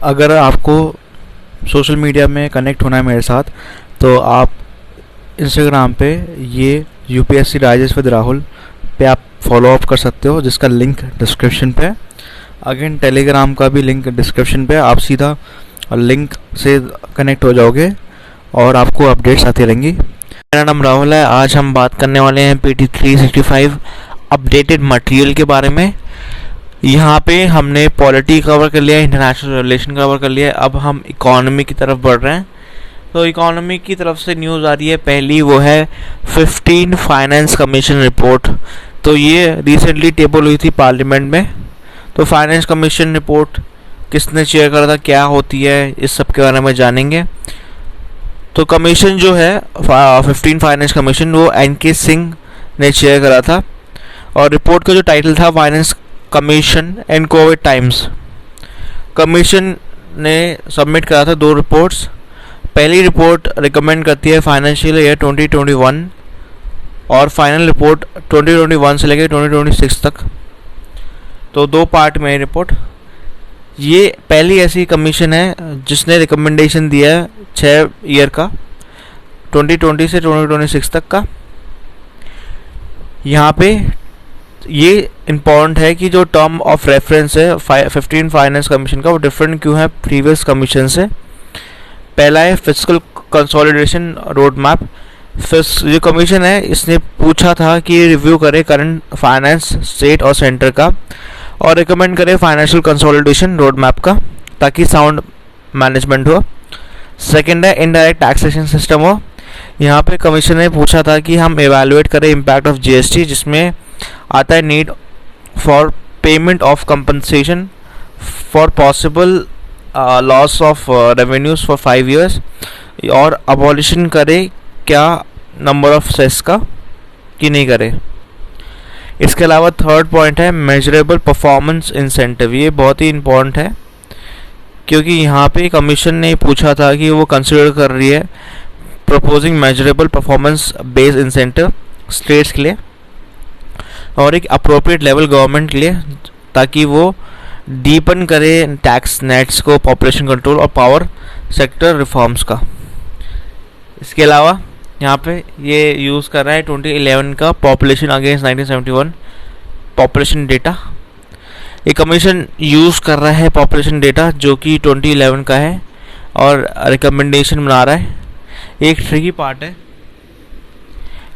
अगर आपको social media में कनेक्ट होना है मेरे साथ, तो आप इंस्टाग्राम पे ये यूपीएससी डाइजेस्ट विद राहुल पे आप फॉलो अप कर सकते हो, जिसका लिंक डिस्क्रिप्शन पे है। अगेन टेलीग्राम का भी लिंक डिस्क्रिप्शन पे, आप सीधा लिंक से कनेक्ट हो जाओगे और आपको अपडेट्स आती रहेंगी। मेरा नाम राहुल है। आज हम बात करने वाले हैं PT 365 अपडेटेड मटेरियल के बारे में। यहाँ पे हमने पॉलिटी कवर कर लिया है, इंटरनेशनल रिलेशन कवर कर लिया है। अब हम इकोनॉमी की तरफ बढ़ रहे हैं। तो इकोनॉमी की तरफ से न्यूज़ आ रही है। पहली वो है 15 फाइनेंस कमीशन रिपोर्ट। तो ये रिसेंटली टेबल हुई थी पार्लियामेंट में। तो फाइनेंस कमीशन रिपोर्ट किसने चेयर करा था, क्या होती है, इस सब के बारे में जानेंगे। तो कमीशन जो है 15 फाइनेंस कमीशन, वो NK सिंह ने चेयर करा था। और रिपोर्ट का जो टाइटल था finance commission and Covid times. Commission ने सबमिट करा था 2 रिपोर्ट्स। पहली रिपोर्ट रिकमेंड करती है फाइनेंशियल ईयर 2021 और फाइनल रिपोर्ट 2021 से लेकर 2026 तक। तो 2 पार्ट में रिपोर्ट। ये पहली ऐसी कमीशन है जिसने रिकमेंडेशन दिया है 6 ईयर का, 2020 से 2026 तक का। यहाँ पे ये इम्पॉर्टेंट है कि जो टर्म ऑफ रेफरेंस है 15 फाइनेंस कमीशन का, वो डिफरेंट क्यों है प्रीवियस कमीशन से। पहला है फिस्कल कंसोलिडेशन रोड मैप। जो कमीशन है इसने पूछा था कि रिव्यू करे करंट फाइनेंस स्टेट और सेंटर का और रिकमेंड करे फाइनेंशियल कंसोलिडेशन रोड मैप का, ताकि साउंड मैनेजमेंट हो। सेकंड है इनडायरेक्ट टैक्सेशन सिस्टम हो। यहाँ पे कमीशन ने पूछा था कि हम एवेलुएट करें इम्पैक्ट ऑफ GST, जिसमें आता है need for payment of compensation for possible loss of revenues for 5 years, और अबॉलिशन करे क्या नंबर ऑफ सेस का कि नहीं करे। इसके अलावा थर्ड पॉइंट है मेजरेबल परफॉर्मेंस इंसेंटिव। ये बहुत ही इम्पोर्टेंट है क्योंकि यहाँ पे कमीशन ने पूछा था कि वो कंसिडर कर रही है proposing measurable performance based incentive states के लिए और एक अप्रोप्रिएट लेवल गवर्नमेंट के लिए, ताकि वो डीपन करे टैक्स नेट्स को, पॉपुलेशन कंट्रोल और पावर सेक्टर रिफॉर्म्स का। इसके अलावा यहाँ पे ये यूज़ कर रहा है 2011 का पॉपुलेशन अगेंस्ट 1971 पॉपुलेशन डेटा। ये कमीशन यूज़ कर रहा है पॉपुलेशन डेटा जो कि 2011 का है और रिकमेंडेशन बना रहा है। एक ट्रिकी पार्ट है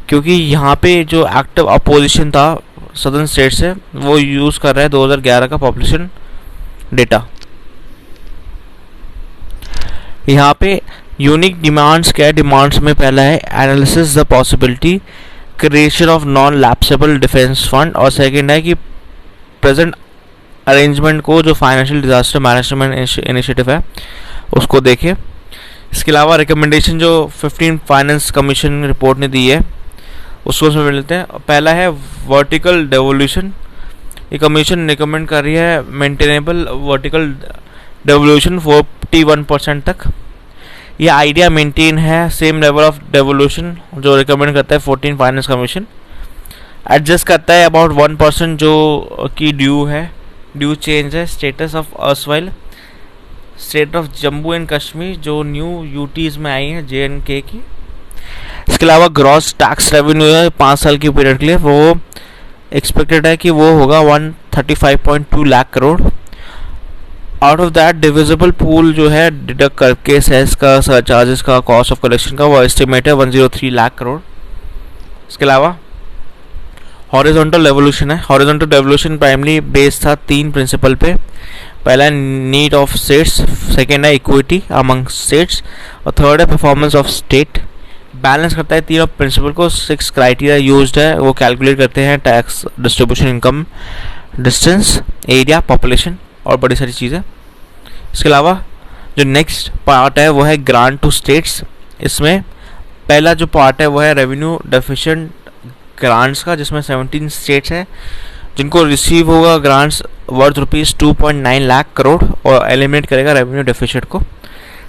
क्योंकि यहाँ पे जो एक्टिव अपोजिशन था सदर्न स्टेट से, वो यूज़ कर रहा है 2011 का पॉपुलेशन डेटा। यहाँ पे यूनिक डिमांड्स क्या है, डिमांड्स में पहला है analysis the possibility creation of non lapsable defence fund, और सेकंड है कि प्रेजेंट अरेंजमेंट को जो फाइनेंशियल डिजास्टर मैनेजमेंट इनिशिएटिव है उसको देखें। इसके अलावा रिकमेंडेशन जो 15 फाइनेंस कमीशन रिपोर्ट ने दी है उसको उसमें मिलते हैं। पहला है वर्टिकल डेवोल्यूशन। ये कमीशन रिकमेंड कर रही है मेंटेनेबल वर्टिकल डेवोल्यूशन 41% तक। ये आइडिया मेंटेन है सेम लेवल ऑफ डेवोल्यूशन जो रिकमेंड करता है 14 फाइनेंस कमीशन। एडजस्ट करता है अबाउट 1% जो की ड्यू चेंज है status of erstwhile state of Jammu and Kashmir जो न्यू यूटीज में आई है JNK की। इसके अलावा ग्रॉस टैक्स रेवेन्यू है 5 साल की पीरियड के लिए, वो एक्सपेक्टेड है कि वो होगा 135.2 lakh crore. Out of that divisible pool जो है डिडक्ट करके सेस का, सरचार्जेस का, कॉस्ट ऑफ कलेक्शन का, वो एस्टिमेट है 103 लाख करोड़। इसके अलावा हॉरिजॉन्टल डेवोल्यूशन है। हॉरिजॉन्टल डेवोल्यूशन प्राइमरी बेस्ड था 3 प्रिंसिपल पे। पहला है नीड ऑफ स्टेट्स, सेकेंड है इक्विटी अमंग स्टेट्स और थर्ड है परफॉर्मेंस ऑफ स्टेट। बैलेंस करता है 3 प्रिंसिपल को। 6 क्राइटेरिया यूज्ड है, वो कैलकुलेट करते हैं tax, distribution, income, distance, area, population और बड़ी सारी चीज़ें। इसके अलावा जो नेक्स्ट पार्ट है वो है ग्रांट टू स्टेट्स। इसमें पहला जो पार्ट है वो है रेवेन्यू डेफिशिएंट ग्रांट्स का, जिसमें 17 स्टेट्स हैं जिनको रिसीव होगा ग्रांट्स वर्थ ₹2.9 लाख करोड़ और एलिमिनेट करेगा रेवेन्यू डेफिशिएंट को।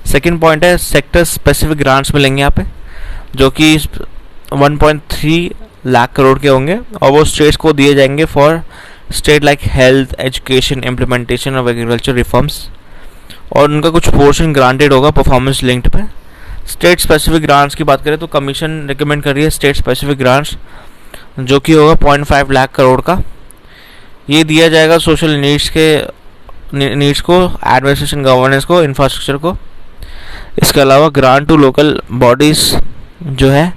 सेकंड पॉइंट है सेक्टर स्पेसिफिक ग्रांट्स मिलेंगे यहाँ पे जो कि 1.3 लाख करोड़ के होंगे और वो स्टेट्स को दिए जाएंगे for state like health, education, implementation of agriculture reforms. और उनका कुछ पोर्शन ग्रांटेड होगा परफॉर्मेंस लिंक्ड पे। स्टेट स्पेसिफिक ग्रांट्स की बात करें तो कमीशन रिकमेंड कर रही है स्टेट स्पेसिफिक ग्रांट्स जो कि होगा 0.5 लाख करोड़ का। ये दिया जाएगा सोशल नीड्स को, एडमिनिस्ट्रेशन गवर्नेंस को, इंफ्रास्ट्रक्चर को। इसके अलावा ग्रांट टू लोकल बॉडीज़ जो है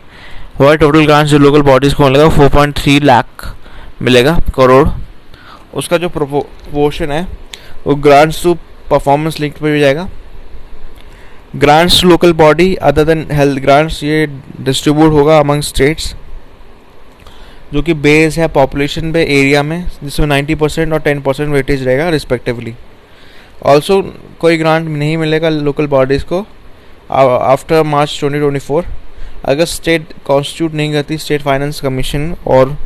वो टोटल ग्रांट्स जो लोकल बॉडीज़ को मिलेगा 4.3 लाख मिलेगा करोड़। उसका जो प्रोपोर्शन है वो ग्रांट्स टू परफॉर्मेंस लिंक पे भी जाएगा। Grants to local body other than health grants ये डिस्ट्रीब्यूट होगा अमंग स्टेट्स जो कि बेस है पॉपुलेशन पे एरिया में, जिसमें 90% और 10% वेटेज रहेगा रिस्पेक्टिवली। ऑल्सो कोई ग्रांट नहीं मिलेगा लोकल बॉडीज़ को आफ्टर मार्च 2024 अगर स्टेट कॉन्स्टिट्यूट नहीं करती, स्टेट फाइनेंस कमीशन और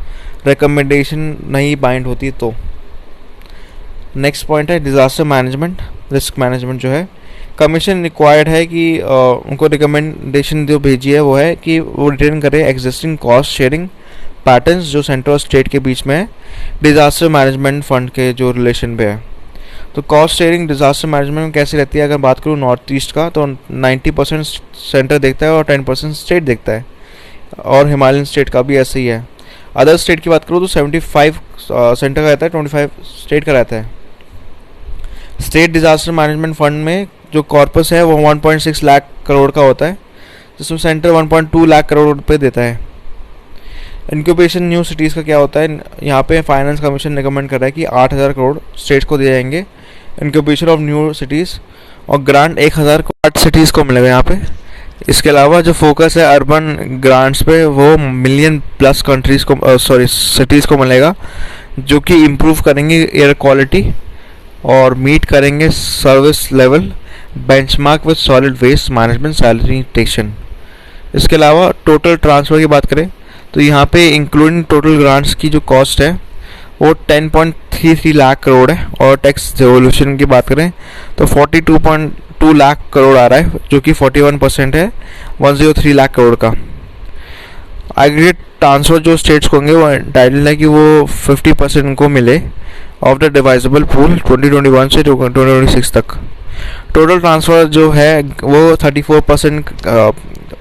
रिकमेंडेशन नहीं बाइंड होती तो। नेक्स्ट पॉइंट है डिज़ास्टर मैनेजमेंट, रिस्क मैनेजमेंट जो है कमीशन रिक्वायर्ड है कि उनको रिकमेंडेशन जो भेजी है वो है कि वो रिटर्न करें एग्जिस्टिंग कॉस्ट शेयरिंग पैटर्न्स जो सेंटर और स्टेट के बीच में है डिज़ास्टर मैनेजमेंट फंड के जो रिलेशन पे है। तो कॉस्ट शेयरिंग डिज़ास्टर मैनेजमेंट में कैसे रहती है, अगर बात करूँ नॉर्थ ईस्ट का तो 90% सेंटर देखता है और 10% स्टेट देखता है, और हिमालयन स्टेट का भी ऐसे ही है। अदर स्टेट की बात करूँ तो 75 सेंटर का रहता है, 25 स्टेट का रहता है। स्टेट डिज़ास्टर मैनेजमेंट फंड में जो कॉर्पस है वो 1.6 लाख करोड़ का होता है, जिसमें सेंटर 1.2 लाख करोड़ रुपये देता है। इंक्यूबेशन न्यू सिटीज़ का क्या होता है, यहाँ पे फाइनेंस कमीशन रिकमेंड कर रहा है कि 8,000 करोड़ स्टेट्स को दिए जाएंगे इंक्यूबेशन ऑफ न्यू सिटीज़, और ग्रांट 1,000 सिटीज़ को मिलेगा यहाँ पे। इसके अलावा जो फोकस है अर्बन ग्रांट्स पे वो मिलियन प्लस कंट्रीज़ को सिटीज़ को मिलेगा जो कि इम्प्रूव करेंगे एयर क्वालिटी और मीट करेंगे service level benchmark with solid waste management sanitation. इसके अलावा टोटल ट्रांसफ़र की बात करें तो यहाँ पे इंक्लूडिंग टोटल ग्रांट्स की जो कॉस्ट है वो 10.33 लाख करोड़ है, और टैक्स डेवोल्यूशन की बात करें तो 42.2 लाख करोड़ आ रहा है जो कि 41% है 103 लाख करोड़ का। एग्रीगेट ट्रांसफ़र जो स्टेट्स को होंगे वो एंटाइटल्ड है कि वो 50% उनको मिले ऑफ द डिवाइजेबल पूल 2021 से 2026 तक। टोटल ट्रांसफ़र जो है वो 34%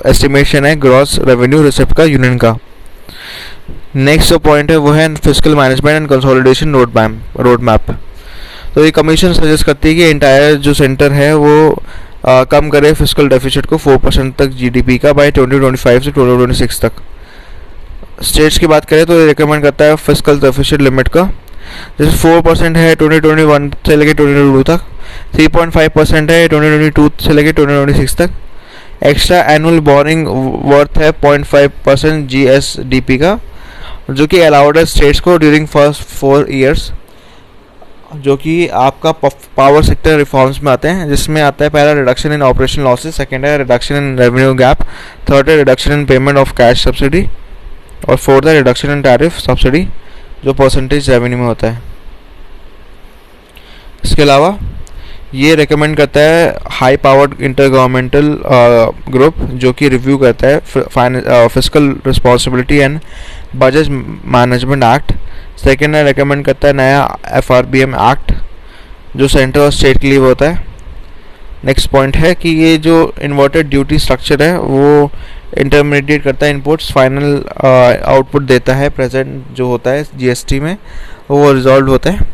एस्टिमेशन है ग्रॉस रेवेन्यू रिसिप्ट का यूनियन का। नेक्स्ट जो पॉइंट है वो है fiscal management and consolidation road map. तो ये कमीशन सजेस्ट करती है कि एंटायर जो सेंटर है वो कम करे फिस्कल डेफिसिट को 4% तक जीडीपी का बाय 2025 से 2026 तक। स्टेट्स की बात करें तो ये रिकमेंड करता है फिस्कल डेफिसिट लिमिट का, जैसे 4% है 2021 से लेकर 2022 तक, 3.5% है 2022 से लेकर 2026 तक। एक्स्ट्रा एनुअल बोरिंग वर्थ है 0.5% जीएसडीपी का, जो कि अलाउड है स्टेट्स को ड्यूरिंग फर्स्ट 4 ईयर्स, जो कि आपका पावर सेक्टर रिफॉर्म्स में आते हैं, जिसमें आता है पहला reduction in operation losses, second है reduction in revenue gap, third है reduction in payment of cash subsidy, और फोर्थ है रिडक्शन इन टैरिफ सब्सिडी जो परसेंटेज रेवेन्यू में होता है। इसके अलावा ये रेकमेंड करता है high powered inter governmental group जो कि रिव्यू करता है fiscal responsibility and budget management act. Second है रेकमेंड करता है नया FRBM एक्ट जो सेंटर और स्टेट के लिए होता है। नेक्स्ट पॉइंट है कि ये जो इन्वर्टेड ड्यूटी स्ट्रक्चर है वो इंटरमीडिएट करता है इनपुट्स, फाइनल आउटपुट देता है, प्रेजेंट जो होता है GST में वो रिजॉल्व होता है।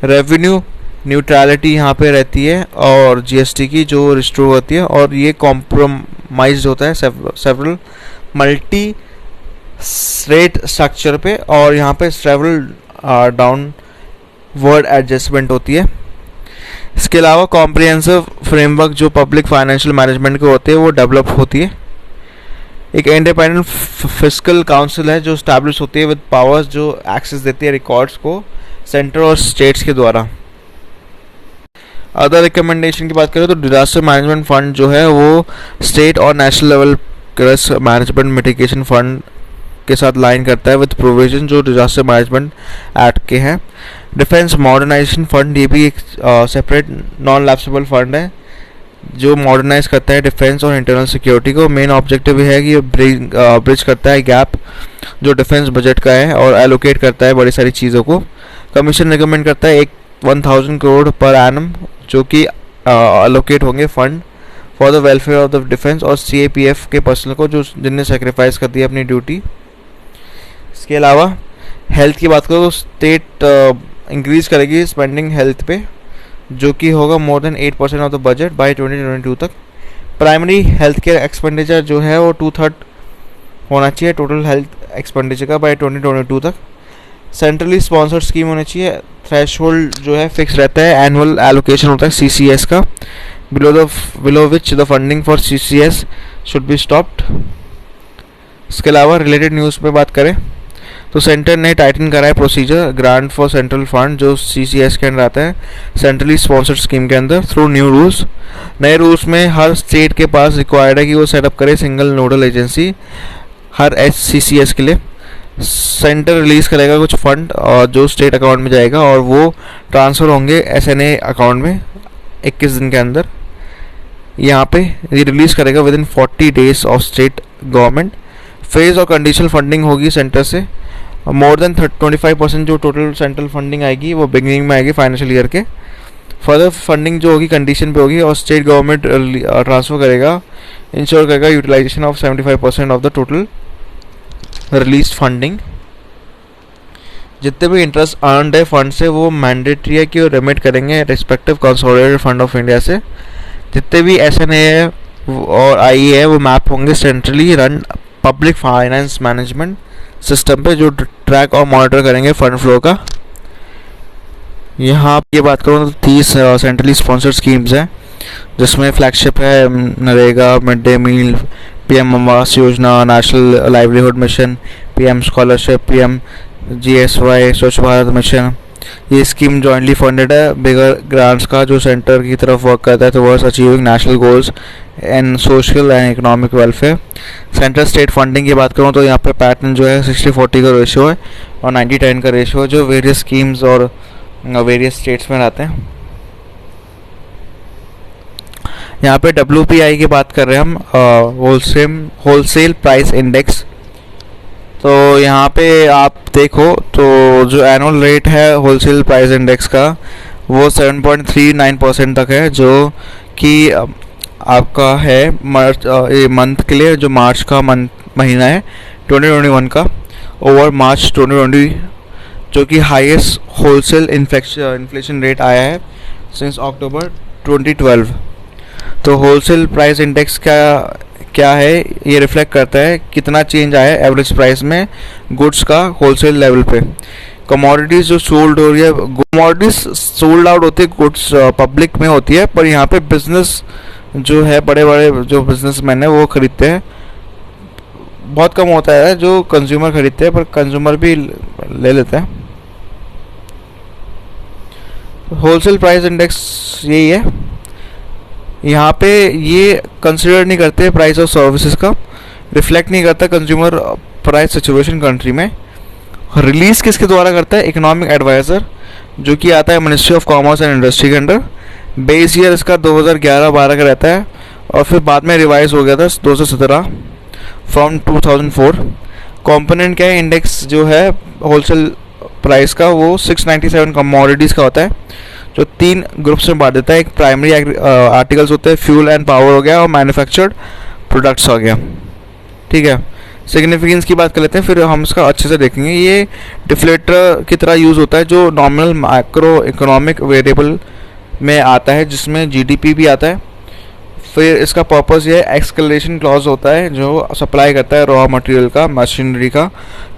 रेवेन्यू न्यूट्रलिटी यहाँ पे रहती है और GST की जो रिस्टोर होती है, और ये कॉम्प्रोमाइज होता है सेवरल मल्टी रेट स्ट्रक्चर पे, और यहाँ पे सेवरल डाउन वर्ड एडजस्टमेंट होती है। इसके अलावा कॉम्प्रिहेंसिव फ्रेमवर्क जो पब्लिक फाइनेंशियल मैनेजमेंट के होते हैं वो डेवलप होती है। एक इंडिपेंडेंट फिस्कल काउंसिल है जो स्टैब्लिश होती है विद पावर्स जो एक्सेस देती है रिकॉर्ड्स को सेंटर और स्टेट्स के द्वारा। अदर रिकमेंडेशन की बात करें तो डिजास्टर मैनेजमेंट फंड जो है वो स्टेट और national level risk management mitigation fund के साथ लाइन करता है विद प्रोविजन जो डिजास्टर मैनेजमेंट एक्ट के हैं। डिफेंस मॉडर्नाइजेशन फंड ये भी एक सेपरेट नॉन लैप्सेबल फंड है जो मॉडर्नाइज करता है डिफेंस और इंटरनल सिक्योरिटी को। मेन ऑब्जेक्टिव है कि ये ब्रिज करता है गैप जो डिफेंस बजट का है और एलोकेट करता है बड़ी सारी चीज़ों को। कमीशन रिकमेंड करता है 1,000 करोड़ पर एनम जो कि अलोकेट होंगे fund for the welfare of the defence और CAPF के पर्सनल को जो जिनने सेक्रीफाइस कर दिया अपनी ड्यूटी। इसके अलावा हेल्थ की बात करो तो स्टेट इंक्रीज करेगी स्पेंडिंग हेल्थ पे, जो कि होगा more than 8% of the budget by 2022 तक। प्राइमरी हेल्थ केयर एक्सपेंडिचर जो है वो 2/3 होना चाहिए टोटल हेल्थ एक्सपेंडिचर का बाय 2022 तक। सेंट्रली स्पॉन्सर्ड स्कीम होनी चाहिए। थ्रेशहोल्ड जो है फिक्स रहता है, एनुअल एलोकेशन होता है CCS का, below which the funding for CCS should be stopped. इसके अलावा रिलेटेड न्यूज़ पे बात करें तो सेंटर ने टाइटन करा है procedure grant for central fund जो CCS के अंदर आता है सेंट्रली स्पॉन्सर्ड स्कीम के अंदर थ्रू न्यू रूल्स। नए रूल्स में हर स्टेट के पास रिक्वायर्ड है कि वो सेटअप करे सिंगल नोडल एजेंसी हर CCS के लिए। सेंटर रिलीज़ करेगा कुछ फंड और जो स्टेट अकाउंट में जाएगा और वो ट्रांसफ़र होंगे SNA अकाउंट में 21 दिन के अंदर। यहाँ पे ये रिलीज़ करेगा with in 40 days of state government. Phase और कंडीशनल फंडिंग होगी सेंटर से। मोर देन 25% जो टोटल सेंट्रल फंडिंग आएगी वो बिगनिंग में आएगी फाइनेंशियल ईयर के। फर्दर फंडिंग जो होगी कंडीशन पे होगी और स्टेट गवर्नमेंट ट्रांसफ़र करेगा, इंश्योर करेगा utilisation of 75% of the total release funding. जितने भी इंटरेस्ट अर्नड है फंड से वो मैंडेटरी है कि वो रेमिट करेंगे respective consolidated fund of India से। जितने भी SNA है और IE है वो मैप होंगे centrally run public finance management system पे जो ट्रैक और मॉनिटर करेंगे फंड फ्लो का। यहाँ ये बात करूँ तो 30 सेंट्रली स्पॉन्सर्ड स्कीम्स हैं जिसमें फ्लैगशिप है NREGA, mid day meal, PM Awas Yojana, national livelihood mission, PM scholarship, PM GSY, Swachh Bharat mission. ये स्कीम जॉइंटली फंडेड है बिगर ग्रांट्स का जो सेंटर की तरफ वर्क करता है towards achieving national goals and social and economic welfare. Central state funding की बात करूँ तो यहाँ पे पैटर्न जो है 60-40 का रेशियो है और 90-10 का रेशियो है जो वेरियस स्कीम्स और वेरियस स्टेट्स में रहते हैं। यहाँ पे WPI की बात कर रहे हैं हम, होलसेल प्राइस इंडेक्स। तो यहाँ पे आप देखो तो जो एनुअल रेट है होलसेल प्राइस इंडेक्स का वो 7.39% तक है, जो कि आपका है मंथ के लिए जो मार्च का महीना है 2021 का ओवर मार्च 2020, जो कि हाईएस्ट होलसेल इन्फ्लेशन रेट आया है सिंस अक्टूबर 2012। तो होलसेल प्राइस इंडेक्स क्या है ये रिफ्लेक्ट करता है कितना चेंज आया है एवरेज प्राइस में गुड्स का होलसेल लेवल पे। कमोडिटीज़ जो सोल्ड हो रही है, कमोडिटीज़ सोल्ड आउट होती है, गुड्स पब्लिक में होती है, पर यहाँ पे बिजनेस जो है बड़े बड़े जो बिजनेसमैन है वो खरीदते हैं। बहुत कम होता है जो कंज्यूमर खरीदते हैं, पर कंज्यूमर भी ले लेते हैं। होलसेल प्राइस इंडेक्स यही है। यहाँ पे ये कंसिडर नहीं करते प्राइस ऑफ सर्विसेज का, रिफ्लेक्ट नहीं करता कंज्यूमर प्राइस सिचुएशन कंट्री में। रिलीज़ किसके द्वारा करता है? इकोनॉमिक एडवाइज़र, जो कि आता है ministry of commerce and industry के अंडर। बेस ईयर इसका 2011-12 का रहता है और फिर बाद में रिवाइज हो गया था 2017 फ्रॉम 2004। कॉम्पोनेंट क्या है इंडेक्स जो है होलसेल प्राइस का, वो 697 कमोडिटीज़ का होता है जो 3 ग्रुप्स में बांट देता है। एक प्राइमरी आर्टिकल्स होते हैं, फ्यूल एंड पावर हो गया, और मैन्युफैक्चर्ड प्रोडक्ट्स हो गया। ठीक है, सिग्निफिकेंस की बात कर लेते हैं फिर हम इसका अच्छे से देखेंगे। ये डिफ्लेटर की तरह यूज़ होता है जो नॉमिनल मैक्रो इकोनॉमिक वेरिएबल में आता है, जिसमें GDP भी आता है। फिर इसका पर्पस ये एक्सकलेशन क्लॉज होता है जो सप्लाई करता है रॉ मटेरियल का, मशीनरी का,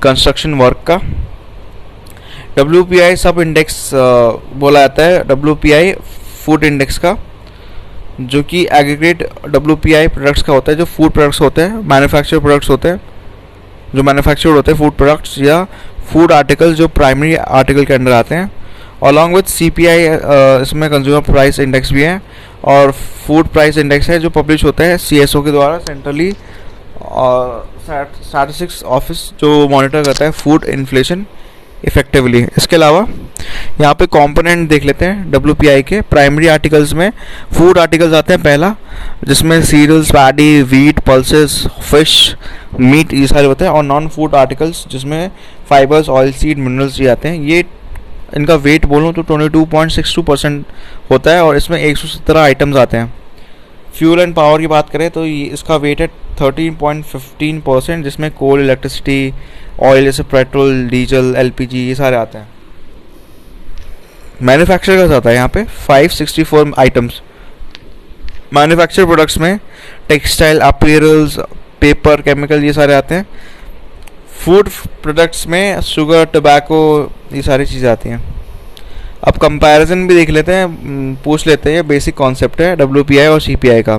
कंस्ट्रक्शन वर्क का। WPI सब इंडेक्स बोला जाता है, WPI फूड इंडेक्स का, जो कि एग्रीगेट WPI प्रोडक्ट्स का होता है जो फूड प्रोडक्ट्स होते हैं, मैन्युफैक्चर प्रोडक्ट्स होते हैं, जो मैन्युफैक्चर्ड होते हैं फूड प्रोडक्ट्स या फूड आर्टिकल्स जो प्राइमरी आर्टिकल के अंडर आते हैं। अलॉन्ग विथ CPI इसमें कंज्यूमर प्राइस इंडेक्स भी है और फूड प्राइस इंडेक्स है जो पब्लिश होता है CSO के द्वारा सेंट्रली, और स्टैटिस्टिक्स ऑफिस जो मॉनिटर करता है फूड इन्फ्लेशन इफेक्टिवली। इसके अलावा यहाँ पे कंपोनेंट देख लेते हैं WPI के। प्राइमरी आर्टिकल्स में फूड आर्टिकल्स आते हैं पहला, जिसमें cereals, paddy, wheat, pulses, fish, meat ये सारे होते हैं, और नॉन फूड आर्टिकल्स जिसमें फाइबर्स, ऑयल सीड, मिनरल्स ये आते हैं। ये इनका वेट बोलूँ तो 22.62% होता है और इसमें 117 आइटम्स आते हैं। फ्यूल एंड पावर की बात करें तो इसका वेट है 13.15%, जिसमें कोल, इलेक्ट्रिसिटी, ऑयल जैसे पेट्रोल, डीजल, एलपीजी ये सारे आते हैं। मैन्युफैक्चर का आता है यहाँ पे 564 आइटम्स। मैन्युफैक्चर प्रोडक्ट्स में टेक्सटाइल, अपीयरल्स, पेपर, केमिकल ये सारे आते हैं। फूड प्रोडक्ट्स में शुगर, टबैको ये सारी चीज़ें आती हैं। अब कंपैरिजन भी देख लेते हैं, पूछ लेते हैं। बेसिक कॉन्सेप्ट है WPI और CPI का।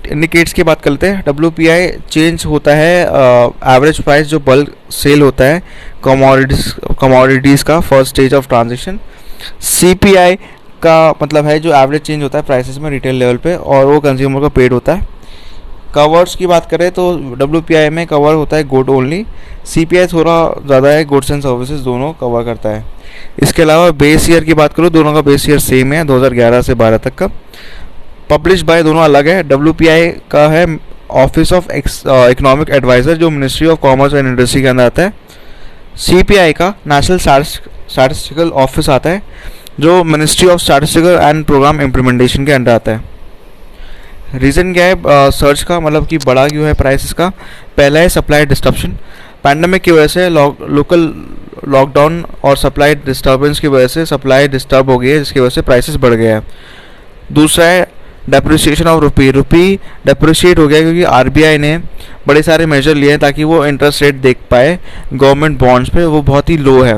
इंडिकेट्स की बात करते हैं। WPI चेंज होता है एवरेज प्राइस जो बल्क सेल होता है कमोडिटीज़ का first stage of transition. CPI का मतलब है जो एवरेज चेंज होता है प्राइसेस में रिटेल लेवल पे, और वो कंज्यूमर को पेड होता है। कवर्स की बात करें तो WPI में कवर होता है गुड ओनली, CPI थोड़ा ज़्यादा है, गुड्स एंड सर्विसेज दोनों कवर करता है। इसके अलावा बेस ईयर की बात करूँ, दोनों का बेस ईयर सेम है 2011 से 12 तक का। पब्लिश बाय दोनों अलग है। WPI का है ऑफिस ऑफ इकोनॉमिक एडवाइज़र जो ministry of commerce and industry के अंदर आता है। CPI का नेशनल स्टैटिस्टिकल ऑफिस आता है जो ministry of statistical and programme implementation के अंदर आता है। रीज़न क्या है सर्च का, मतलब कि बड़ा क्यों है प्राइसेस का? पहला है सप्लाई डिस्टर्बशन। पैंडमिक की वजह से लोकल लॉकडाउन और सप्लाई डिस्टर्बेंस की वजह से सप्लाई डिस्टर्ब हो गई है, जिसकी वजह से प्राइसेस बढ़ गए हैं। दूसरा है डेप्रिसिएशन ऑफ रुपी डेप्रिशिएट हो गया क्योंकि RBI ने बड़े सारे मेजर लिए हैं ताकि वो इंटरेस्ट रेट देख पाए गवर्नमेंट बॉन्ड्स पे, वो बहुत ही लो है।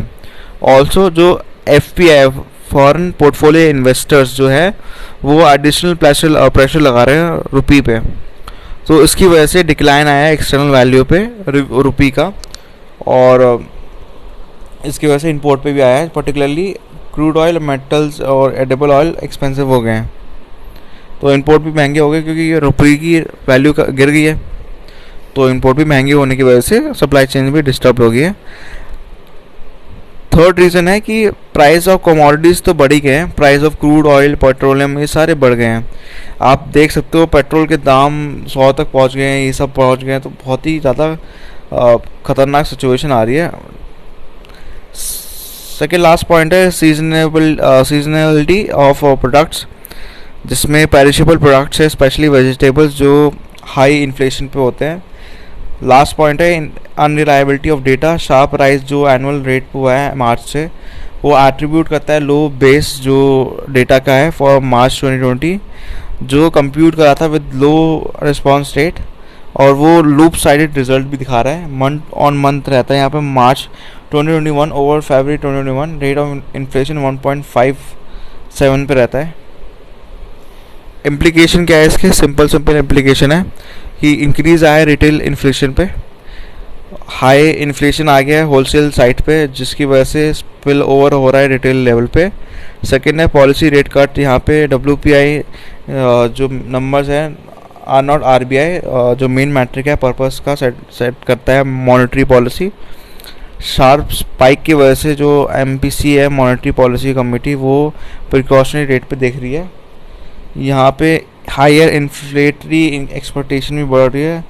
ऑल्सो जो FPI फॉरेन पोर्टफोलियो इन्वेस्टर्स जो है वो एडिशनल प्रेशर लगा रहे हैं रुपी पे, तो इसकी वजह से डिक्लाइन आया है एक्सटर्नल वैल्यू पे रुपी का, और इसकी वजह से इंपोर्ट पे भी आया है। पर्टिकुलरली क्रूड ऑयल, मेटल्स और एडिबल ऑयल एक्सपेंसिव हो गए हैं, तो इंपोर्ट भी महंगे हो गए क्योंकि रुपये की वैल्यू गिर गई है, तो इंपोर्ट भी महंगे होने की वजह से सप्लाई चेन भी डिस्टर्ब हो गई है। थर्ड रीज़न है कि प्राइस ऑफ कमोडिटीज़ तो बढ़ ही गए हैं, price of crude oil, petroleum ये सारे बढ़ गए हैं। आप देख सकते हो पेट्रोल के दाम 100 तक पहुंच गए हैं, ये सब पहुंच गए हैं, तो बहुत ही ज़्यादा ख़तरनाक सिचुएशन आ रही है। सेकेंड लास्ट पॉइंट है सीजनलिटी ऑफ प्रोडक्ट्स, जिसमें पेरिशेबल प्रोडक्ट्स है स्पेशली वेजिटेबल्स जो हाई इन्फ्लेशन पे होते हैं। लास्ट पॉइंट है अनरिलायबिलिटी ऑफ डेटा। शार्प राइज जो एनुअल रेट पे हुआ है मार्च से, वो एट्रीब्यूट करता है लो बेस जो डेटा का है फॉर मार्च 2020 जो कंप्यूट करा था विद लो रिस्पॉन्स रेट, और वो लूप साइडेड रिजल्ट भी दिखा रहा है। मंथ ऑन मंथ रहता है यहाँ पे मार्च 2021 over February 2021, rate of inflation 1.57 पे रहता है। इम्प्लीकेशन क्या है इसके? सिंपल इम्प्लीकेशन है कि इंक्रीज़ आया है रिटेल इन्फ्लेशन पे, हाई इन्फ्लेशन आ गया है होलसेल साइड पे, जिसकी वजह से स्पिल ओवर हो रहा है रिटेल लेवल पे। सेकेंड है पॉलिसी रेट कट। यहाँ पे WPI जो नंबर्स हैं आर नॉट RBI जो मेन मैट्रिक है पर्पस का सेट करता है मॉनेटरी पॉलिसी। शार्प स्पाइक की वजह से जो MPC है मॉनेटरी पॉलिसी कमेटी, वो प्रिकॉशनरी रेट पे देख रही है। यहाँ पे हायर इन्फ्लेटरी एक्सपेक्टेशन भी बढ़ रही है।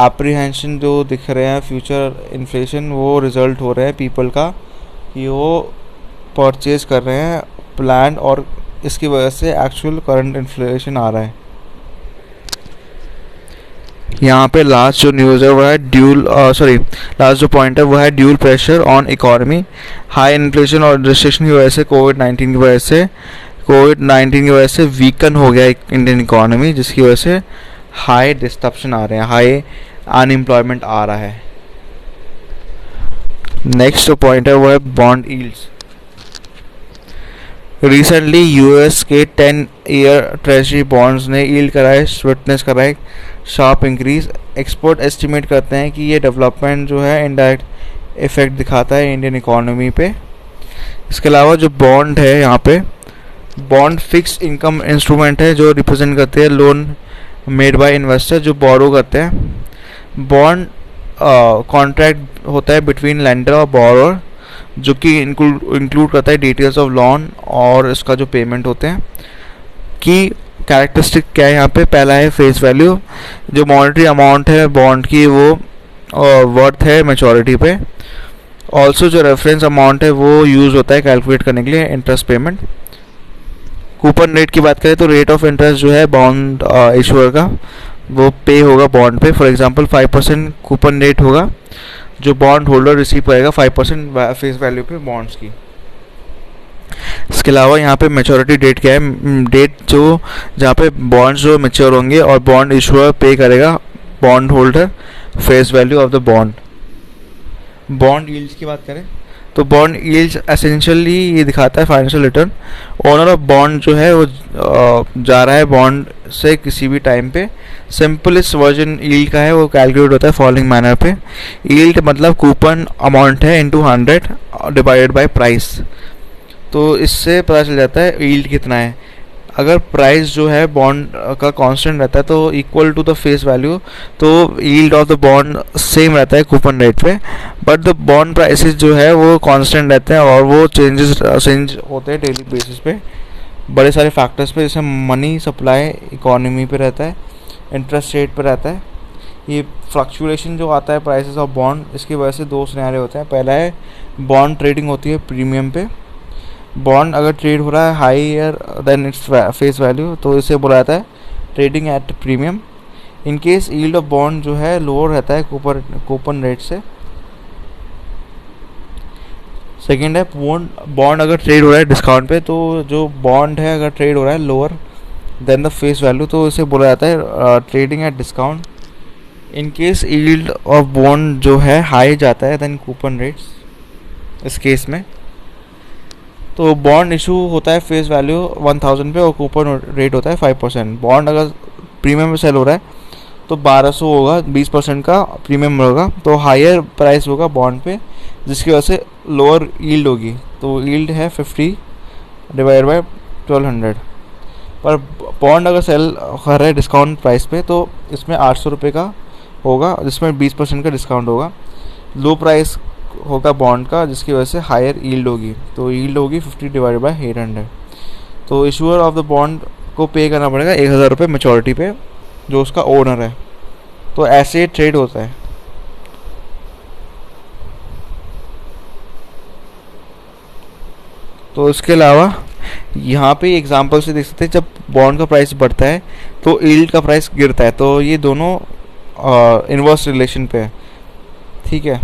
एप्रीहेंशन जो दिख रहे हैं फ्यूचर इन्फ्लेशन, वो रिजल्ट हो रहे हैं पीपल का कि वो परचेज कर रहे हैं प्लान, और इसकी वजह से एक्चुअल करंट इन्फ्लेशन आ रहा है। यहाँ पे लास्ट जो न्यूज़ है वो है लास्ट जो पॉइंट है वो है dual pressure on economy. High inflation और रिसेशन की वजह से कोविड-19 की वजह से वीकन हो गया इंडियन इकोनॉमी, जिसकी वजह से हाई डिस्टर्बन आ रहे हैं, हाई अनएम्प्लॉयमेंट आ रहा है। नेक्स्ट जो पॉइंट है वो है बॉन्ड यील्ड्स। रिसेंटली US के 10-year ट्रेजरी बॉन्ड्स ने यील्ड विटनेस कराए शार्प इंक्रीज। एक्सपर्ट एस्टिमेट करते हैं कि ये डेवलपमेंट जो है इनडायरेक्ट इफेक्ट दिखाता है इंडियन इकोनॉमी पे। इसके अलावा जो बॉन्ड है, यहाँ पे बॉन्ड फिक्स इनकम इंस्ट्रूमेंट है जो रिप्रेजेंट करते हैं लोन मेड बाय इन्वेस्टर जो बोरो करते हैं। बॉन्ड कॉन्ट्रैक्ट होता है बिटवीन लेंडर और बोरोर, जो कि इंक्लूड करता है डिटेल्स ऑफ लोन और इसका जो पेमेंट होते हैं। की कैरेक्टरिस्टिक क्या है यहाँ पे? पहला है फेस वैल्यू, जो मॉनेटरी अमाउंट है बॉन्ड की वो वर्थ है मैच्योरिटी पे, ऑल्सो जो रेफरेंस अमाउंट है वो यूज़ होता है कैलकुलेट करने के लिए इंटरेस्ट पेमेंट। कूपन रेट की बात करें तो रेट ऑफ इंटरेस्ट जो है बॉन्ड इशूअर का वो पे होगा बॉन्ड पे। फॉर एग्जांपल 5% कूपन रेट होगा जो बॉन्ड होल्डर रिसीव करेगा 5% फेस वैल्यू पे बॉन्ड्स की। इसके अलावा यहाँ पे मैच्योरिटी डेट क्या है, डेट जो जहाँ पे बॉन्ड्स जो मैच्योर होंगे और बॉन्ड इशूअर पे करेगा bond holder face value of the bond. Bond yields की बात करें तो बॉन्ड यील्ड्स एसेंशियली ये दिखाता है financial return. Owner of bond जो है वो जा रहा है बॉन्ड से किसी भी टाइम पे। सिंपलेस्ट वर्जन यील्ड का है वो कैलकुलेट होता है फॉलोइंग मैनर पे। यील्ड मतलब कूपन अमाउंट है इनटू 100 डिवाइडेड बाय प्राइस। तो इससे पता चल जाता है यील्ड कितना है। अगर प्राइस जो है बॉन्ड का कांस्टेंट रहता है तो equal to the face value, तो yield of the bond same रहता है कूपन रेट पे। बट द बॉन्ड प्राइसेस जो है वो कांस्टेंट रहते हैं और वो चेंज होते हैं डेली बेसिस पे बड़े सारे फैक्टर्स पे, जैसे मनी सप्लाई इकोनॉमी पे रहता है, इंटरेस्ट रेट पे रहता है। ये फ्लक्चुएशन जो आता है प्राइसेस ऑफ बॉन्ड, इसकी वजह से दो सिनेरियो होते हैं। पहला है बॉन्ड ट्रेडिंग होती है प्रीमियम पे। बॉन्ड अगर ट्रेड हो रहा है higher than its face value तो इसे बोला जाता है trading at premium. In case yield of bond जो है लोअर रहता है कूपन रेट से। सेकेंड है बॉन्ड अगर ट्रेड हो रहा है डिस्काउंट पे, तो जो बॉन्ड है अगर ट्रेड हो रहा है lower than the face value तो इसे बोला जाता है trading at discount. In case yield of bond जो है हाई जाता है देन कूपन रेट्स। इस केस में तो बॉन्ड इशू होता है फेस वैल्यू 1000 पे और कूपन रेट होता है 5%। बॉन्ड अगर प्रीमियम में सेल हो रहा है तो 1200 होगा, 20% का प्रीमियम होगा तो हायर प्राइस होगा बॉन्ड पे, जिसकी वजह से लोअर यील्ड होगी। तो यील्ड है 50 डिवाइड बाय 1200। पर बॉन्ड अगर सेल कर रहा है डिस्काउंट प्राइस पे तो इसमें 800 रुपये का होगा, जिसमें 20% का डिस्काउंट होगा। लो प्राइस होगा बॉन्ड का, जिसकी वजह से हायर यील्ड होगी। तो यील्ड होगी 50 डिवाइड बाय 800। तो इशूअर ऑफ द बॉन्ड को पे करना पड़ेगा 1000 रुपये मैच्योरिटी पे, जो उसका ओनर है। तो ऐसे ट्रेड होता है। तो इसके अलावा यहाँ पे एग्जांपल से देख सकते हैं, जब बॉन्ड का प्राइस बढ़ता है तो यील्ड का प्राइस गिरता है। तो ये दोनों इनवर्स रिलेशन पे है, ठीक है।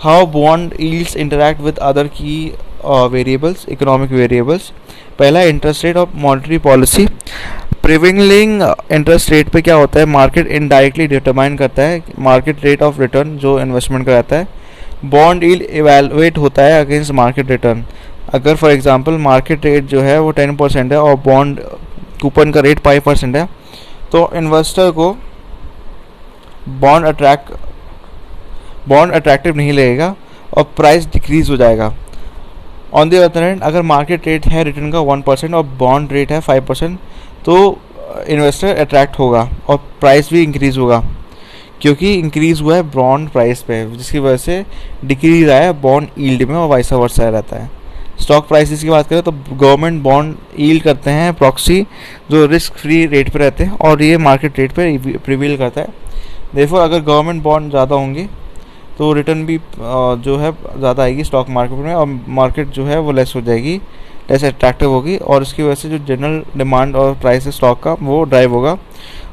How bond yields interact with other की वेरिएबल्स, इकोनॉमिक वेरिएबल्स। पहला interest rate of monetary policy. Prevailing interest rate पे क्या होता है, मार्केट इनडायरेक्टली डिटरमाइन करता है मार्केट रेट ऑफ रिटर्न जो इन्वेस्टमेंट का रहता है। बॉन्ड यील्ड इवेलुएट होता है अगेंस्ट मार्केट रिटर्न। अगर फॉर एग्जांपल मार्केट रेट जो है वो 10% है और बॉन्ड कूपन का रेट 5% है तो इन्वेस्टर को बॉन्ड अट्रैक्टिव नहीं लगेगा और प्राइस डिक्रीज हो जाएगा। ऑन द अदर हैंड अगर मार्केट रेट है रिटर्न का 1% और बॉन्ड रेट है 5% तो इन्वेस्टर अट्रैक्ट होगा और प्राइस भी इंक्रीज़ होगा, क्योंकि इंक्रीज़ हुआ है बॉन्ड प्राइस पे, जिसकी वजह से डिक्रीज आया बॉन्ड यील्ड में और वाइस वर्सा रहता है। स्टॉक प्राइसेस की बात करें तो गवर्नमेंट बॉन्ड यील्ड करते हैं प्रॉक्सी जो रिस्क फ्री रेट पे रहते हैं और ये मार्केट रेट पे प्रिवेल करता है। देयरफॉर अगर गवर्नमेंट बॉन्ड ज़्यादा होंगे तो रिटर्न भी जो है ज़्यादा आएगी स्टॉक मार्केट में और मार्केट जो है वो लेस हो जाएगी, लेस अट्रैक्टिव होगी और इसकी वजह से जो जनरल डिमांड और प्राइस है स्टॉक का वो ड्राइव होगा।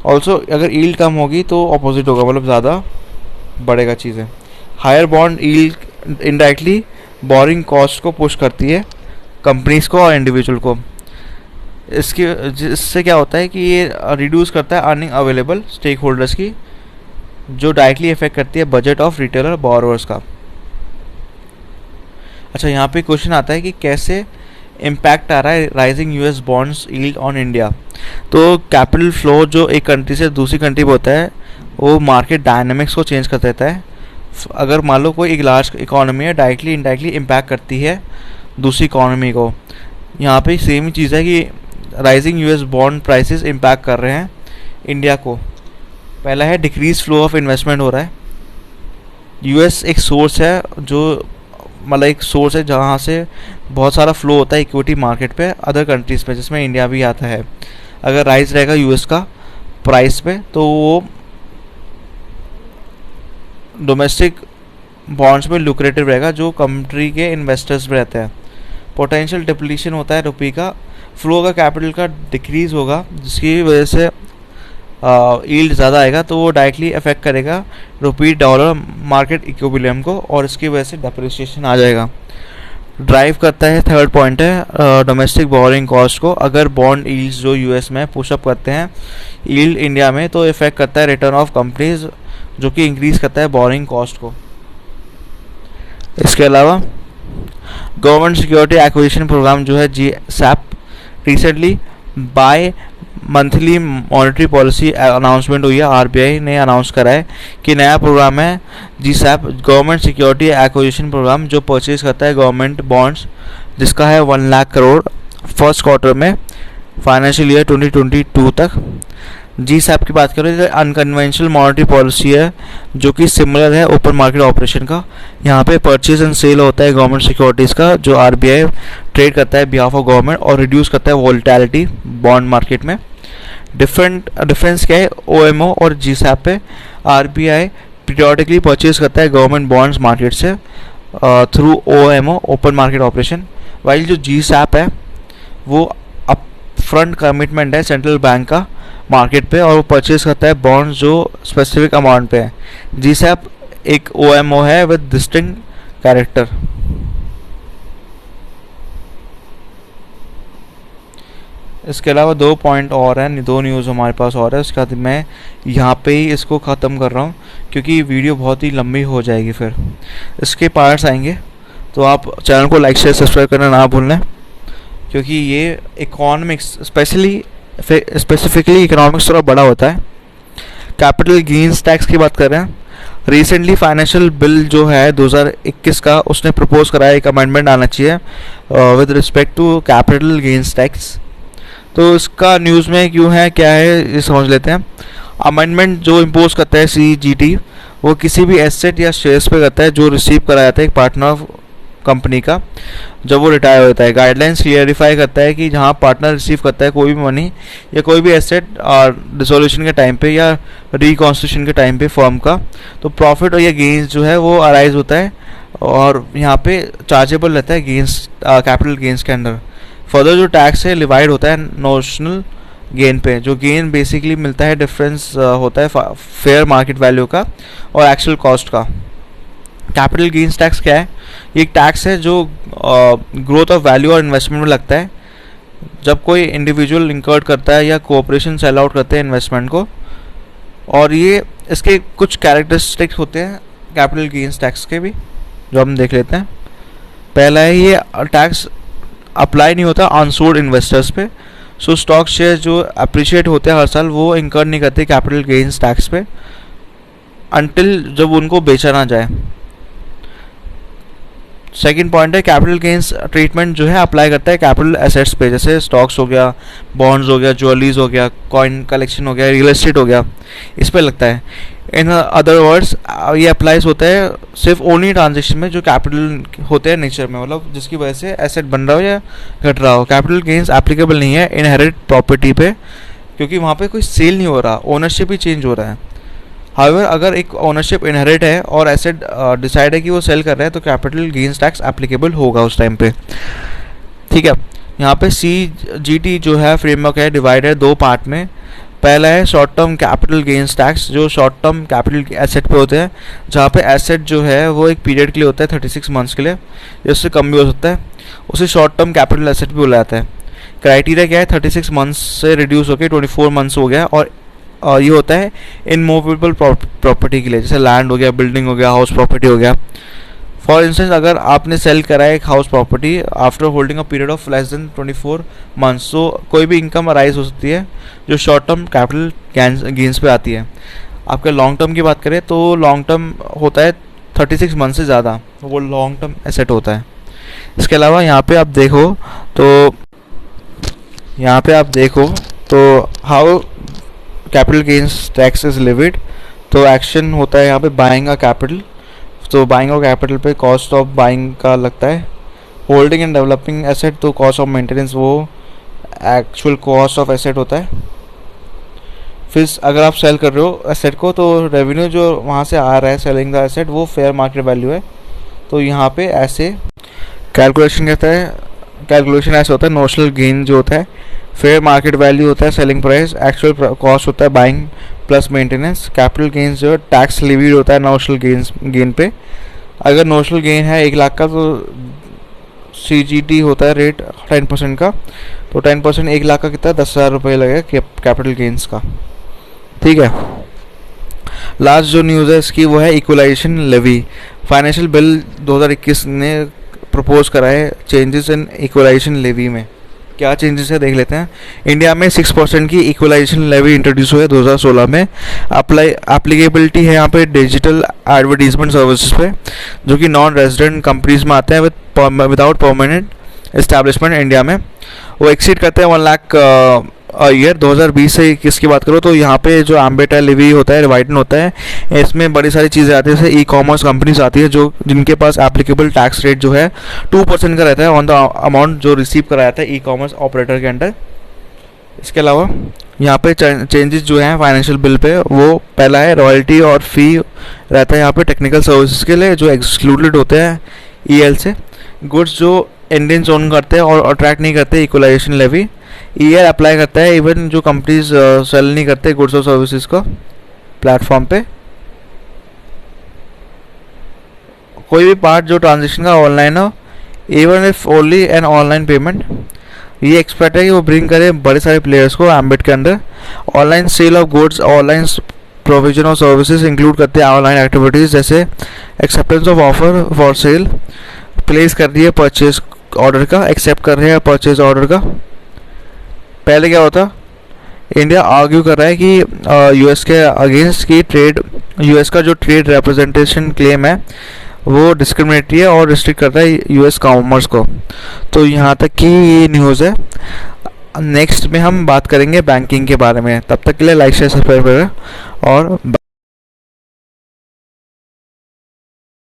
ऑल्सो अगर यील्ड कम होगी तो अपोजिट होगा, मतलब ज़्यादा बढ़ेगा चीज़ें। Higher bond yield indirectly borrowing cost को पुश करती है कंपनीज को और इंडिविजुअल को। इससे क्या होता है कि ये रिड्यूस करता है अर्निंग अवेलेबल स्टेक होल्डर्स की, जो डायरेक्टली इफेक्ट करती है बजट ऑफ रिटेलर बोरोवर्स का। अच्छा, यहाँ पे क्वेश्चन आता है कि कैसे इम्पैक्ट आ रहा है rising US bonds yield on India. तो कैपिटल फ्लो जो एक कंट्री से दूसरी कंट्री में होता है वो मार्केट डायनामिक्स को चेंज कर देता है। अगर मान लो कोई एक लार्ज इकोनॉमी है, डायरेक्टली इनडायरेक्टली इम्पैक्ट करती है दूसरी इकोनॉमी को। यहाँ पे सेम ही चीज़ है कि rising US bond prices impact कर रहे हैं इंडिया को। पहला है डिक्रीज फ्लो ऑफ इन्वेस्टमेंट हो रहा है। यूएस एक सोर्स है जो मतलब एक सोर्स है जहाँ से बहुत सारा फ्लो होता है इक्विटी मार्केट पे अदर कंट्रीज़ पे, जिसमें इंडिया भी आता है। अगर राइज रहेगा यूएस का प्राइस पे तो वो डोमेस्टिक बॉन्ड्स में लुक्रेटिव रहेगा जो कंट्री के इन्वेस्टर्स में रहते हैं। पोटेंशियल डिप्लीशन होता है रुपये का, फ्लो का कैपिटल का डिक्रीज होगा जिसकी वजह से यील्ड ज़्यादा आएगा, तो वो डायरेक्टली अफेक्ट करेगा रुपये डॉलर मार्केट इक्विलिब्रियम को और इसकी वजह से डेप्रिसिएशन आ जाएगा। ड्राइव करता है, थर्ड पॉइंट है डोमेस्टिक बोरिंग कॉस्ट को। अगर बॉन्ड यील्ड्स जो यूएस में पुशअप करते हैं यील्ड इंडिया में, तो इफेक्ट करता है रिटर्न ऑफ कंपनीज जो कि इंक्रीज करता है बोरिंग कॉस्ट को। इसके अलावा गवर्नमेंट सिक्योरिटी एक्विजिशन प्रोग्राम जो है GSAP recently by monthly monetary policy announcement हुई है। RBI ने अनाउंस करा है कि नया प्रोग्राम है GSAP, government security acquisition programme, जो परचेज करता है गवर्नमेंट बॉन्ड्स, जिसका है 1 लाख करोड़ फर्स्ट क्वार्टर में फाइनेंशियल ईयर 2022 तक। GSAP की बात करें तो अनकन्वेंशनल मॉनेटरी पॉलिसी है जो कि सिमिलर है ओपन मार्केट ऑपरेशन का। यहाँ पे परचेज एंड सेल होता है गवर्नमेंट सिक्योरिटीज़ का जो RBI ट्रेड करता है बिहाफ ऑफ गवर्नमेंट और रिड्यूस करता है वोलेटिलिटी बॉन्ड मार्केट में। डिफरेंस क्या है OMO और GSAP पे? RBI पीरियोडिकली परचेज करता है गवर्नमेंट बॉन्ड्स मार्केट से through OMO open market operation, while जो GSAP है वो अप फ्रंट कमिटमेंट है सेंट्रल बैंक का मार्केट पे और वो परचेज करता है बॉन्ड्स जो स्पेसिफिक अमाउंट पे है। GSAP एक OMO है विद डिस्टिंक्ट कैरेक्टर। इसके अलावा 2 पॉइंट और हैं, 2 न्यूज़ हमारे पास और है, उसके बाद मैं यहाँ पे ही इसको ख़त्म कर रहा हूँ क्योंकि वीडियो बहुत ही लंबी हो जाएगी। फिर इसके पार्ट्स आएंगे, तो आप चैनल को लाइक शेयर सब्सक्राइब करना ना भूलना, क्योंकि ये इकोनॉमिक्स स्पेसिफिकली इकोनॉमिक्स थोड़ा बड़ा होता है। कैपिटल गेन्स टैक्स की बात कर रहे हैं। रिसेंटली फाइनेंशियल बिल जो है 2021 का, उसने प्रपोज करा है एक अमेंडमेंट आना चाहिए with respect to capital gains tax. तो इसका न्यूज़ में क्यों है, क्या है, ये समझ लेते हैं। अमेंडमेंट जो इम्पोज करता है CGT, वो किसी भी एसेट या शेयर्स पे करता है जो रिसीव करा जाता है एक पार्टनर ऑफ कंपनी का जब वो रिटायर होता है। गाइडलाइंस क्लियरिफाई करता है कि जहाँ पार्टनर रिसीव करता है कोई भी मनी या कोई भी एसेट और डिसोल्यूशन के टाइम पे या रिकॉन्स्टिट्यूशन के टाइम पे फर्म का, तो प्रॉफिट और या गेंस जो है वो अराइज होता है और यहाँ पे चार्जेबल रहता है गेंस कैपिटल गेंस के अंडर। फर्दर जो टैक्स है डिवाइड होता है नोशनल गेन पे। जो गेन बेसिकली मिलता है डिफरेंस होता है फेयर मार्केट वैल्यू का और एक्चुअल कॉस्ट का। कैपिटल गेन्स टैक्स क्या है? ये एक टैक्स है जो ग्रोथ ऑफ वैल्यू और इन्वेस्टमेंट में लगता है जब कोई इंडिविजुअल इंकर्ड करता है या कोऑपरेशन सेल आउट करते हैं इन्वेस्टमेंट को। और ये इसके कुछ कैरेक्टरिस्टिक्स होते हैं कैपिटल गेन्स टैक्स के भी, जो हम देख लेते हैं। पहला है ये टैक्स अप्लाई नहीं होता अनसोल्ड इन्वेस्टर्स पे। सो स्टॉक शेयर जो अप्रिशिएट होते हैं हर साल वो इंकर नहीं करते कैपिटल गेन्स टैक्स पे अनटिल जब उनको बेचा ना जाए। सेकंड पॉइंट है कैपिटल गेन्स ट्रीटमेंट जो है अप्लाई करता है कैपिटल एसेट्स पे, जैसे स्टॉक्स हो गया, बॉन्ड्स हो गया, ज्वेलरीज हो गया, कॉइन कलेक्शन हो गया, रियल एस्टेट हो गया, इस पे लगता है। इन अदर वर्ड्स ये अप्लाइज होता है सिर्फ ओनली ट्रांजेक्शन में जो कैपिटल होते हैं नेचर में, मतलब जिसकी वजह से एसेट बन रहा हो या घट रहा हो। कैपिटल गेन्स एप्लीकेबल नहीं है इनहेरिट प्रॉपर्टी पे, क्योंकि वहाँ पे कोई सेल नहीं हो रहा, ओनरशिप ही चेंज हो रहा है। हाउएवर अगर एक ओनरशिप इनहेरिट है और एसेट डिसाइड है कि वो सेल कर रहा है तो कैपिटल गेन्स टैक्स एप्लीकेबल होगा उस टाइम पे। ठीक है, यहाँ पे CGT जो है फ्रेमवर्क है डिवाइड है 2 पार्ट में। पहला है short term capital gains tax जो शॉर्ट टर्म कैपिटल एसेट पे होते हैं, जहाँ पे एसेट जो है वो एक पीरियड के लिए होता है 36 मंथ्स के लिए, इससे कम भी हो सकता है, उसे शॉर्ट टर्म कैपिटल एसेट भी बुलाया जाता है। क्राइटेरिया क्या है? 36 मंथ्स से रिड्यूस होकर 24 मंथ्स हो गया और ये होता है इनमूवेबल प्रॉपर्टी के लिए, जैसे लैंड हो गया, बिल्डिंग हो गया, हाउस प्रॉपर्टी हो गया। फॉर इंस्टेंस अगर आपने सेल करा है एक house property after holding a period of less than 24 months, तो कोई भी इनकम अराइज हो सकती है जो शॉर्ट टर्म कैपिटल गेन्स पे आती है। आपके लॉन्ग टर्म की बात करें तो लॉन्ग टर्म होता है 36 मंथ से ज़्यादा, वो लॉन्ग टर्म एसेट होता है। इसके अलावा यहाँ पे आप देखो तो how capital gains tax is levied, तो एक्शन होता है यहाँ पे बाइंग अ कैपिटल, तो बाइंग ऑफ कैपिटल पे कॉस्ट ऑफ बाइंग का लगता है। होल्डिंग एंड डेवलपिंग एसेट तो कॉस्ट ऑफ मेंटेनेंस वो एक्चुअल कॉस्ट ऑफ एसेट होता है। फिर अगर आप सेल कर रहे हो एसेट को तो रेवेन्यू जो वहाँ से आ रहा है सेलिंग द एसेट वो फेयर मार्केट वैल्यू है। तो यहाँ पे ऐसे कैलकुलेशन कहता है, कैलकुलेशन ऐसे होता है, नोशनल गेन जो होता है, फेयर मार्केट वैल्यू होता है सेलिंग प्राइस, एक्चुअल कॉस्ट होता है buying plus maintenance, capital gains जो है टैक्स लिविड होता है नोशनल गेन पे। अगर नोशनल गेन है 1 लाख का तो CGT होता है रेट 10% का, तो 10% 1 लाख का कितना 10,000 रुपये लगेगा कैपिटल गेन्स का। ठीक है, लास्ट जो न्यूज़ है इसकी वो है इक्वलाइजेशन लेवी। फाइनेंशियल बिल 2021 ने प्रपोज करा है चेंजेस इन इक्वलाइजेशन लेवी में। क्या चेंजेस है देख लेते हैं। इंडिया में 6% की इक्वलाइजेशन लेवी इंट्रोड्यूस हुई है 2016 में। एप्लीकेबिलिटी है यहाँ पे डिजिटल एडवर्टीजमेंट सर्विसेज पे, जो कि नॉन रेजिडेंट कंपनीज में आते हैं विदाउट परमानेंट एस्टैब्लिशमेंट इंडिया में। वो एक्सीड करते हैं 1 लाख ईयर। 2020 से 21 की बात करो तो यहाँ पे जो एम्बेट है, लिवी होता है, रिवाइडन होता है, इसमें बड़ी सारी चीज़ें आती है, जैसे ई कॉमर्स कंपनीज आती है जो जिनके पास एप्लीकेबल टैक्स रेट जो है 2% का रहता है ऑन द अमाउंट जो रिसीव कराया था ई कॉमर्स ऑपरेटर के अंडर। इसके अलावा यहाँ पे चेंजेस जो हैं फाइनेंशियल बिल पे, वो पहला है रॉयल्टी और फी रहता है यहाँ पे टेक्निकल सर्विसेज के लिए जो एक्सक्लूडेड होते हैं EL से। गुड्स जो इंडियंस ओन करते हैं और अट्रैक्ट नहीं करते इक्वलाइजेशन लेवी, EL अप्लाई करता है इवन जो कंपनीज सेल नहीं करते गुड्स और सर्विसेज को प्लेटफॉर्म पे। कोई भी पार्ट जो ट्रांजेक्शन का ऑनलाइन हो, even if only an online payment, ये एक्सपेक्ट है कि वो ब्रिंग करे बड़े सारे प्लेयर्स को एम्बेड के अंदर। Online sale of goods, online provision of services include करते हैं ऑनलाइन एक्टिविटीज़ जैसे acceptance of offer for sale, place कर रही है परचेज ऑर्डर का, एक्सेप्ट कर रहे हैं परचेज ऑर्डर का। पहले क्या होता, इंडिया आर्ग्यू कर रहा है कि US के अगेंस्ट की US का जो ट्रेड रिप्रेजेंटेशन क्लेम है वो डिस्क्रिमिनेटरी है और रिस्ट्रिक्ट करता है US कॉमर्स को। तो यहाँ तक की ये न्यूज़ है। नेक्स्ट में हम बात करेंगे बैंकिंग के बारे में। तब तक के लिए लाइक शेयर सब्सक्राइब करें और